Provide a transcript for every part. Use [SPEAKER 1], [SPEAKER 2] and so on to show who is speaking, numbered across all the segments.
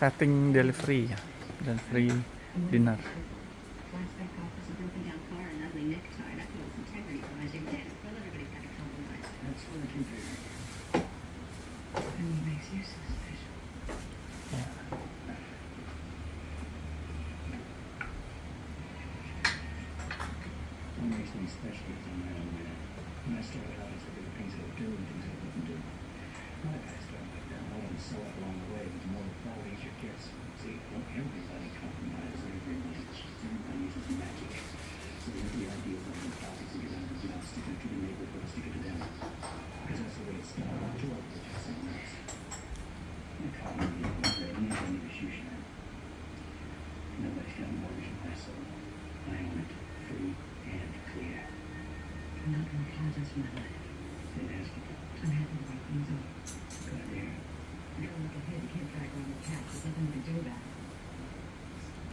[SPEAKER 1] setting delivery ya, dan free dinner. Ya.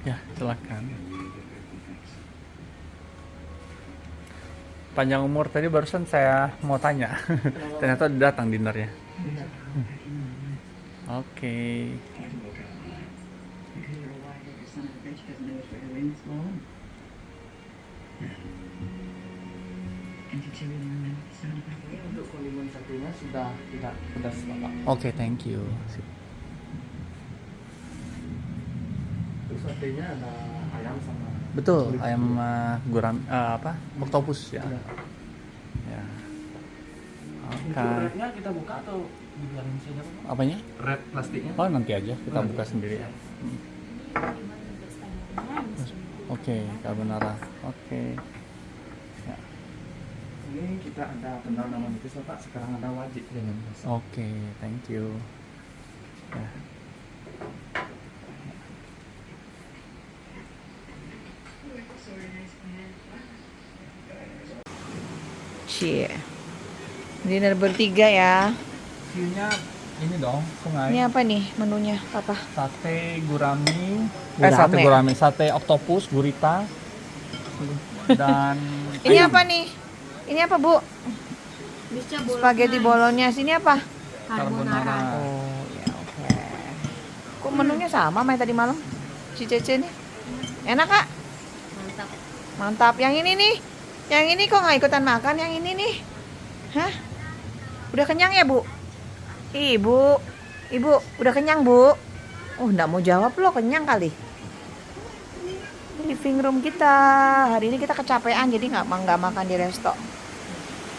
[SPEAKER 1] Ya, silakan. Panjang umur tadi barusan saya mau tanya. Ternyata udah datang dinernya. Oke.
[SPEAKER 2] Untuk kondimen satunya sudah tidak pedas, Bapak.
[SPEAKER 1] Oke, thank you. Sip.
[SPEAKER 2] Terus satenya ada ayam sama
[SPEAKER 1] Betul,
[SPEAKER 2] kulit.
[SPEAKER 1] ayam octopus ya.
[SPEAKER 2] Iya.
[SPEAKER 1] Ya.
[SPEAKER 2] Untuk
[SPEAKER 1] Oke.
[SPEAKER 2] rednya kita buka atau dibiarin saja, Pak?
[SPEAKER 1] Apanya?
[SPEAKER 2] Red plastiknya.
[SPEAKER 1] Oh, nanti aja kita buka sendiri. Oke, carbonara. Oke. Ya.
[SPEAKER 2] Ini kita ada kenal nama itu, Pak. Sekarang ada wajib dengan Mas.
[SPEAKER 1] Oke, thank you. Ya.
[SPEAKER 3] Cie. Dinner bertiga ya.
[SPEAKER 1] View-nya ini dong, sungai.
[SPEAKER 3] Ini apa nih menunya, Papa?
[SPEAKER 1] Sate gurami,
[SPEAKER 3] Gurame.
[SPEAKER 1] sate gurami, sate octopus, gurita, dan
[SPEAKER 3] Ini apa nih? Ini apa, Bu? Spaghetti bolognese. Ini apa?
[SPEAKER 1] carbonara.
[SPEAKER 3] Oh, ya oke. Kok menunya sama sama yang tadi malam? Si Cece nih. Enak, Kak?
[SPEAKER 4] Mantap.
[SPEAKER 3] Mantap. Yang ini nih. Yang ini kok nggak ikutan makan? Yang ini nih. Hah? Udah kenyang ya, Bu? Ibu. Ibu, udah kenyang, Bu? Oh, nggak mau jawab loh, kenyang kali. Living room kita. Hari ini kita kecapean jadi nggak makan di resto.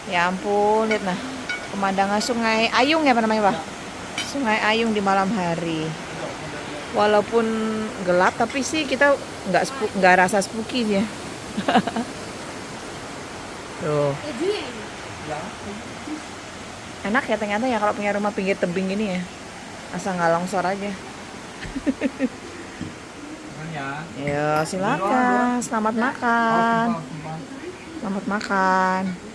[SPEAKER 3] Ya ampun, lihat nah. Pemandangan Sungai Ayung ya apa namanya, Pak? Sungai Ayung di malam hari. Walaupun gelap tapi sih kita nggak rasa spooky ya. Tuh. Enak ya ternyata ya kalau punya rumah pinggir tebing gini ya. Asal nggak longsor aja. Ya silakan. Selamat makan. Selamat makan.